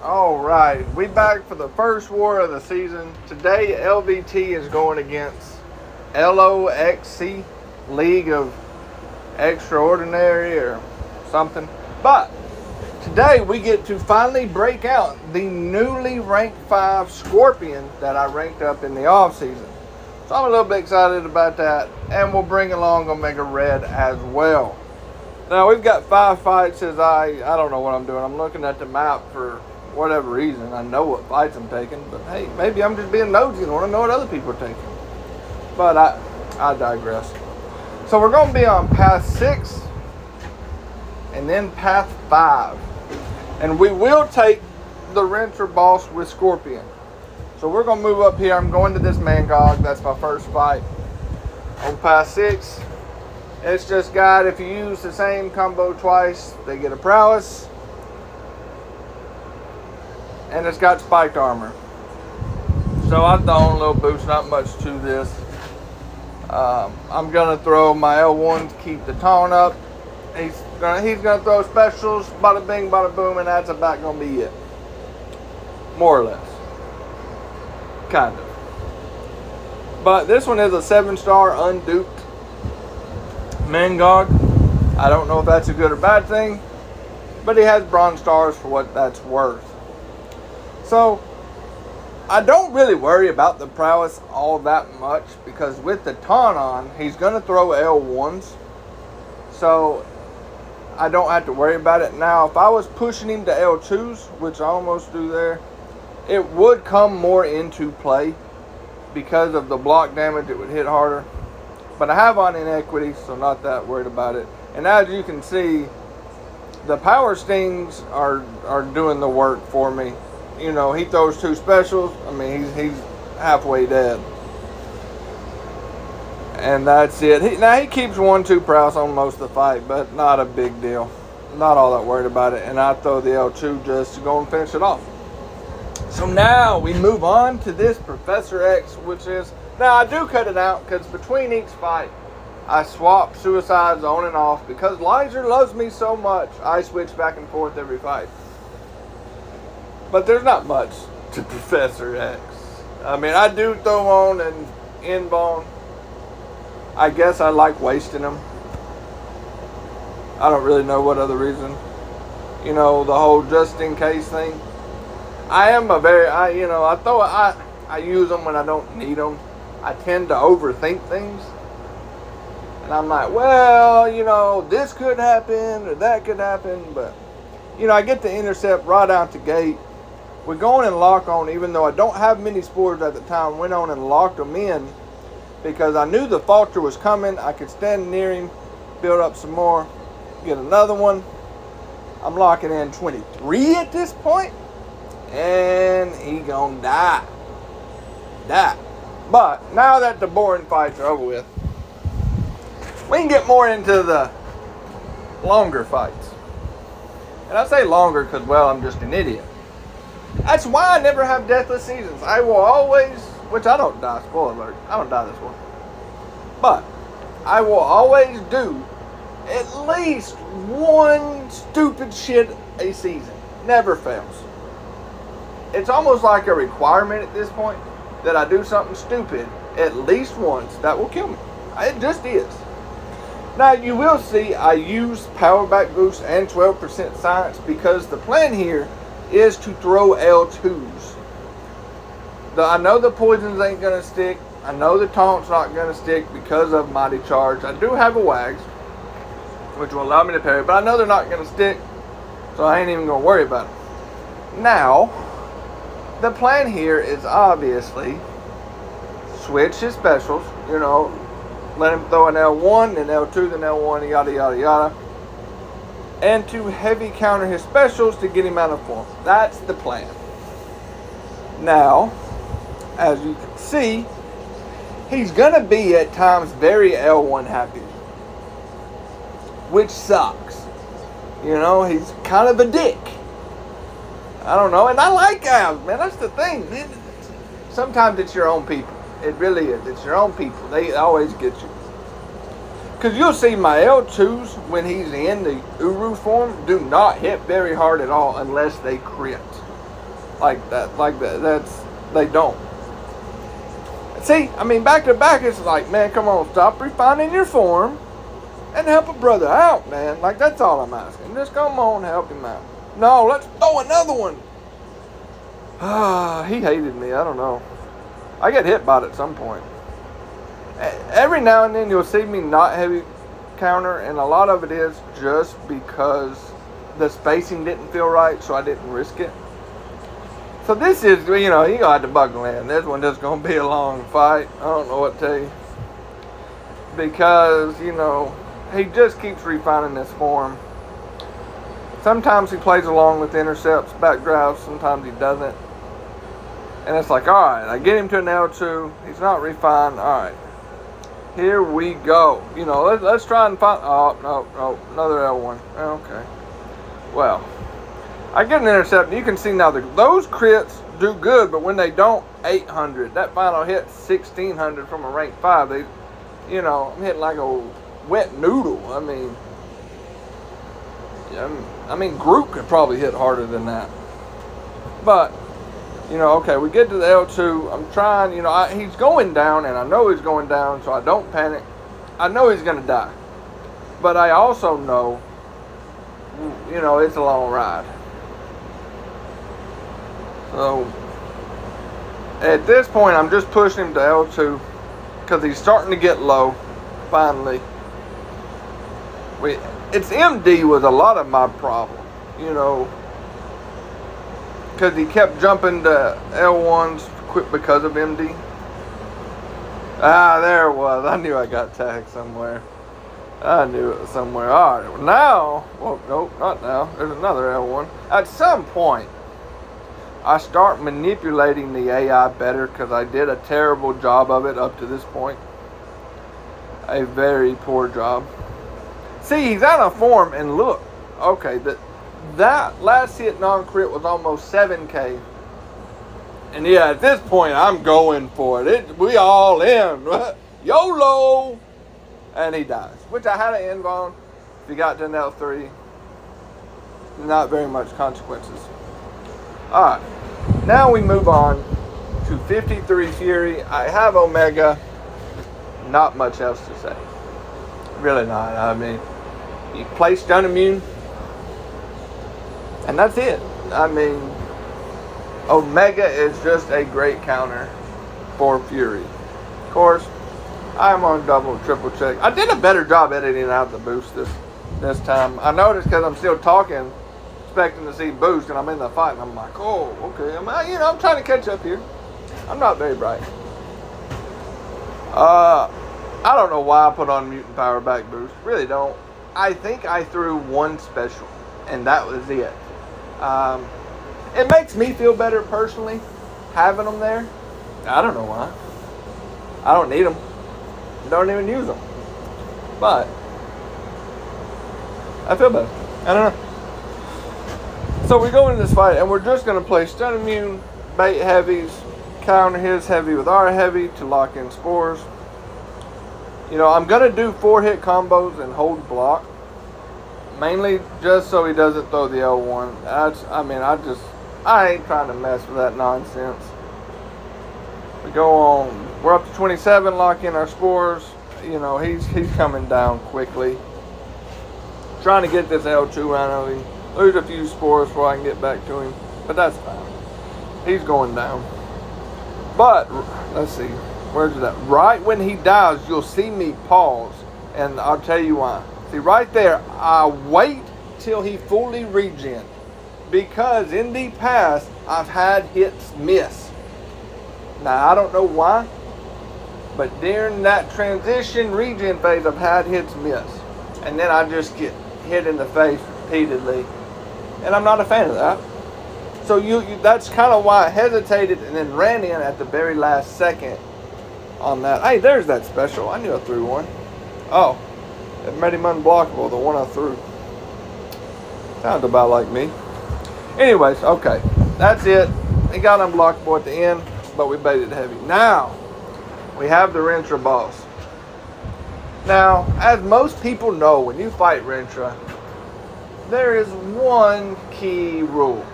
Alright, we back for the first war of the season. Today LVT is going against LOXC, League of Extraordinary or something. But today we get to finally break out the newly ranked 5 Scorpion that I ranked up in the off season. So I'm a little bit excited about that, and we'll bring along Omega Red as well. Now we've got 5 fights as I don't know what I'm doing. I'm looking at the map for whatever reason. I know what fights I'm taking, but hey, maybe I'm just being nosy and want to know what other people are taking. But I digress. So we're going to be on path 6 and then path 5. And we will take the Ranter boss with Scorpion. So we're going to move up here. I'm going to this Mangog. That's my first fight. On path 6, it's just got, if you use the same combo twice, they get a prowess. And it's got spiked armor. So I've thrown a little boost, not much to this. I'm going to throw my L1 to keep the taunt up. He's gonna throw specials, bada bing, bada boom, and that's about going to be it. More or less. Kind of. But this one is a 7-star unduped Mangog. I don't know if that's a good or bad thing, but he has bronze stars for what that's worth. So, I don't really worry about the prowess all that much because with the taunt on, he's going to throw L1s. So, I don't have to worry about it. Now, if I was pushing him to L2s, which I almost do there, it would come more into play because of the block damage. It would hit harder. But I have on inequity, so not that worried about it. And as you can see, the power stings are doing the work for me. You know, he throws 2 specials. I mean, he's halfway dead. And that's it. Now, he keeps 1-2 prowess on most of the fight, but not a big deal. Not all that worried about it. And I throw the L2 just to go and finish it off. So now we move on to this Professor X, which is... Now, I do cut it out because between each fight, I swap suicides on and off. Because Lizer loves me so much, I switch back and forth every fight. But there's not much to Professor X. I mean, I do throw on an in-bone. I guess I like wasting them. I don't really know what other reason. You know, the whole just-in-case thing. I am a very, I use them when I don't need them. I tend to overthink things. And I'm like, well, you know, this could happen or that could happen. But, you know, I get the intercept right out the gate. We're going and lock on, even though I don't have many spores at the time. Went on and locked them in because I knew the falter was coming. I could stand near him, build up some more, get another one. I'm locking in 23 at this point, and he gonna die. But now that the boring fights are over with, we can get more into the longer fights. And I say longer because, well, I'm just an idiot. That's why I never have deathless seasons. I will always, which I don't die, spoiler alert, I don't die this one. But I will always do at least one stupid shit a season. Never fails. It's almost like a requirement at this point that I do something stupid at least once that will kill me. It just is. Now you will see I use power back boost and 12% science because the plan here is to throw L2s. I know the poisons ain't going to stick. I know the taunt's not going to stick because of Mighty Charge. I do have a Wags, which will allow me to parry, but I know they're not going to stick, so I ain't even going to worry about it. Now, the plan here is obviously switch his specials, you know, let him throw an L1, then L2, then L1, yada, yada, yada. And to heavy counter his specials to get him out of form. That's the plan. Now, as you can see, he's going to be at times very L1 happy. Which sucks. You know, he's kind of a dick. I don't know, and I like guys, man. That's the thing. Sometimes it's your own people. It really is. It's your own people. They always get you. Because you'll see my L2s, when he's in the Uru form, do not hit very hard at all unless they crit. like that. That's they don't. See, I mean, back to back, it's like, man, come on, stop refining your form and help a brother out, man. Like, that's all I'm asking. Just come on, help him out. No, let's throw another one. He hated me. I don't know. I get hit by it at some point. Every now and then you'll see me not heavy counter, and a lot of it is just because the spacing didn't feel right, so I didn't risk it. So this is, you know, you got to buckle in. This one just going to be a long fight. I don't know what to tell you. Because, you know, he just keeps refining this form. Sometimes he plays along with intercepts, backdrives. Sometimes he doesn't. And it's like, all right, I get him to an L2. He's not refined. All right. Here we go. You know, let's try and find... Oh, no, another L1. Okay. Well, I get an intercept, and you can see now those crits do good, but when they don't, 800. That final hit, 1600 from a rank 5. They, you know, I'm hitting like a wet noodle. I mean, Groot could probably hit harder than that. But, you know, okay, we get to the L2. I'm trying, you know, he's going down, and I know he's going down, so I don't panic. I know he's going to die. But I also know, you know, it's a long ride. So, at this point, I'm just pushing him to L2 because he's starting to get low, finally. It's MD was a lot of my problem, you know, because he kept jumping to L1s quick because of MD. There it was. I knew I got tagged somewhere. I knew it was somewhere. All right, now, well, nope, not now. There's another L1. At some point, I start manipulating the AI better because I did a terrible job of it up to this point. A very poor job. See, he's out of form, and look, okay, that last hit non-crit was almost 7K. And yeah, at this point, I'm going for it. We all in. YOLO! And he dies, which I had an inv. If he got to an L3, not very much consequences. Alright, now we move on to 53 Fury. I have Omega. Not much else to say. Really not. I mean, you play stun immune, and that's it. I mean, Omega is just a great counter for Fury. Of course, I'm on double, triple check. I did a better job editing out the boost this time. I noticed because I'm still talking, expecting to see boost, and I'm in the fight, and I'm like, oh, okay. I'm trying to catch up here. I'm not very bright. I don't know why I put on mutant power back boost. Really don't. I think I threw one special, and that was it. It makes me feel better personally having them there. I don't know why. I don't need them. Don't even use them. But I feel better. I don't know. So we go into this fight, and we're just going to play stun immune, bait heavies, counter his heavy with our heavy to lock in spores. You know, I'm going to do 4-hit combos and hold block. Mainly just so he doesn't throw the L1. I ain't trying to mess with that nonsense. We go on. We're up to 27, lock in our spores. You know, he's coming down quickly. Trying to get this L2 out of him. Lose a few spores before I can get back to him. But that's fine. He's going down. But, let's see. Where's it at? Right when he dies, you'll see me pause. And I'll tell you why. See, right there, I wait till he fully regen. Because in the past, I've had hits miss. Now, I don't know why. But during that transition regen phase, I've had hits miss. And then I just get hit in the face repeatedly. And I'm not a fan of that. So that's kind of why I hesitated and then ran in at the very last second on that. Hey, there's that special. I knew I threw one. Oh, it made him unblockable, the one I threw. Sounds about like me. Anyways, okay. That's it. He got unblockable at the end, but we baited heavy. Now, we have the Ranter boss. Now, as most people know, when you fight Ranter, there is one key rule.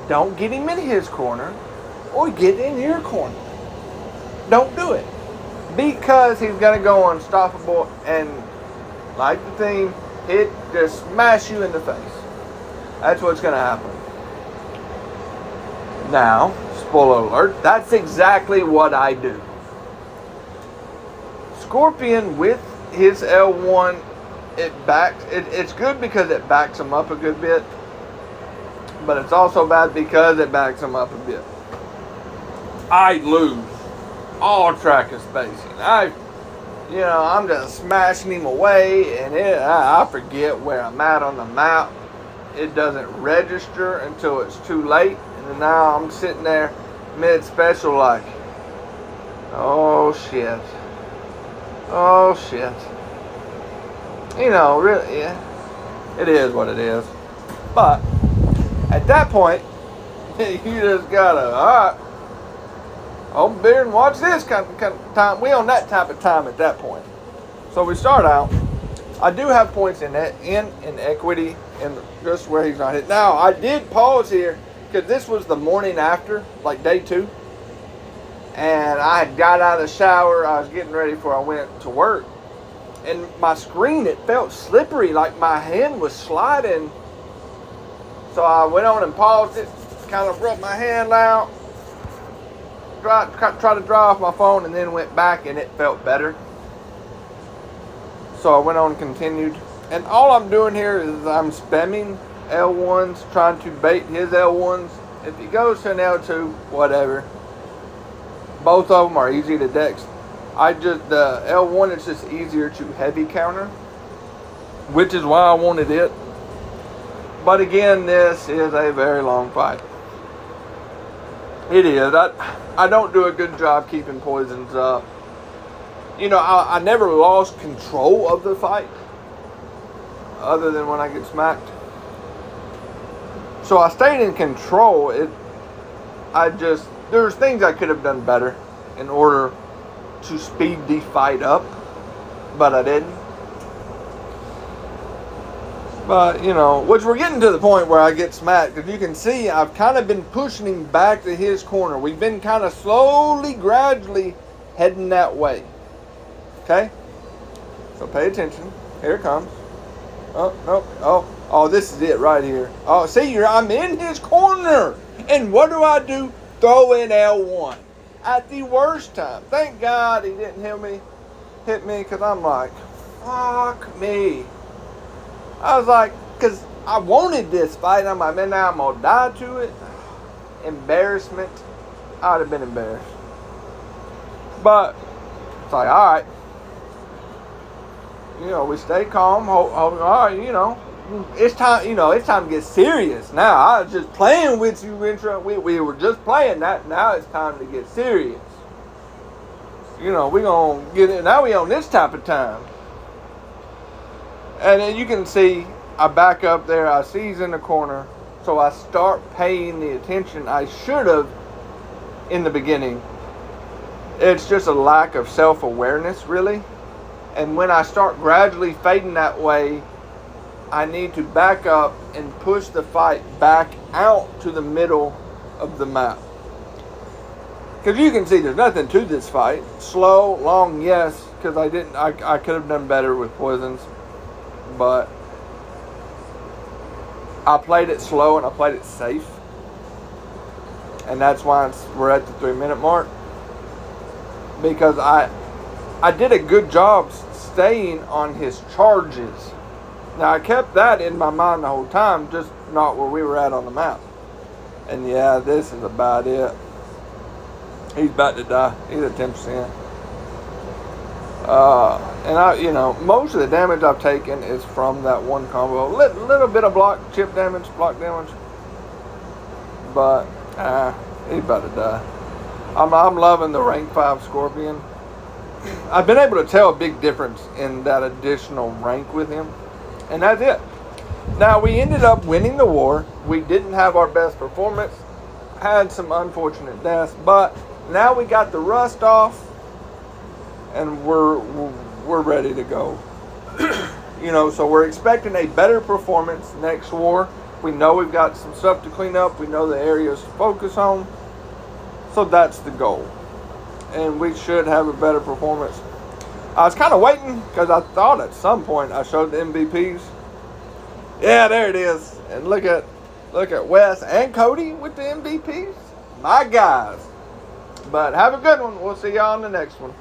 don't get him in his corner or get in your corner. Don't do it. Because he's going to go unstoppable and, like the theme, just smash you in the face. That's what's going to happen. Now, spoiler alert, that's exactly what I do. Scorpion with his L1, it's good because it backs him up a good bit, but it's also bad because it backs him up a bit. I lose all track of spacing. I'm just smashing him away, and I forget where I'm at on the map. It doesn't register until it's too late, and then now I'm sitting there mid-special like, oh shit. Really, yeah, it is what it is. But at that point, you just gotta, alright, open beer and watch this kind of time. We on that type of time at that point. So we start out. I do have points in equity and just where he's not hit. Now I did pause here because this was the morning after, like day 2. And I had got out of the shower. I was getting ready before I went to work. And my screen, it felt slippery, like my hand was sliding. So I went on and paused it, kind of rubbed my hand out, tried to dry off my phone, and then went back, and it felt better. So I went on and continued. And all I'm doing here is I'm spamming L1s, trying to bait his L1s. If he goes to an L2, whatever. Both of them are easy to dex. The L1 is just easier to heavy counter, which is why I wanted it. But again, this is a very long fight. It is. I don't do a good job keeping poisons up. I never lost control of the fight, other than when I get smacked. So I stayed in control. There's things I could have done better in order to speed the fight up, but I didn't. But, which we're getting to the point where I get smacked, because you can see I've kind of been pushing him back to his corner. We've been kind of slowly, gradually heading that way. Okay? So pay attention. Here it comes. Oh, no. Oh, this is it right here. Oh, see, I'm in his corner. And what do? Throw in L1 at the worst time. Thank God he didn't hit me, because I'm like, fuck me. I was like, because I wanted this fight. I'm like, man, now I'm going to die to it. Embarrassment. I would have been embarrassed. But it's like, all right. We stay calm. All right, it's time. It's time to get serious now. I was just playing with you, intro. We were just playing that. Now it's time to get serious. We gonna get it. Now we on this type of time. And then you can see I back up there. I see he's in the corner, so I start paying the attention I should have in the beginning. It's just a lack of self-awareness, really. And when I start gradually fading that way, I need to back up and push the fight back out to the middle of the map. Because you can see there's nothing to this fight. Slow, long, yes, because I could have done better with poisons. But I played it slow and I played it safe. And that's why we're at the 3-minute mark. Because I did a good job staying on his charges. Now, I kept that in my mind the whole time, just not where we were at on the map. And yeah, this is about it. He's about to die. He's at 10%. And most of the damage I've taken is from that one combo. Little bit of block damage. But, he's about to die. I'm loving the rank 5 Scorpion. I've been able to tell a big difference in that additional rank with him. And that's it. Now, we ended up winning the war. We didn't have our best performance. Had some unfortunate deaths. But now we got the rust off. And we're ready to go. So we're expecting a better performance next war. We know we've got some stuff to clean up. We know the areas to focus on. So that's the goal. And we should have a better performance. I was kind of waiting because I thought at some point I showed the MVPs. Yeah, there it is. And look at Wes and Cody with the MVPs. My guys. But have a good one. We'll see y'all on the next one.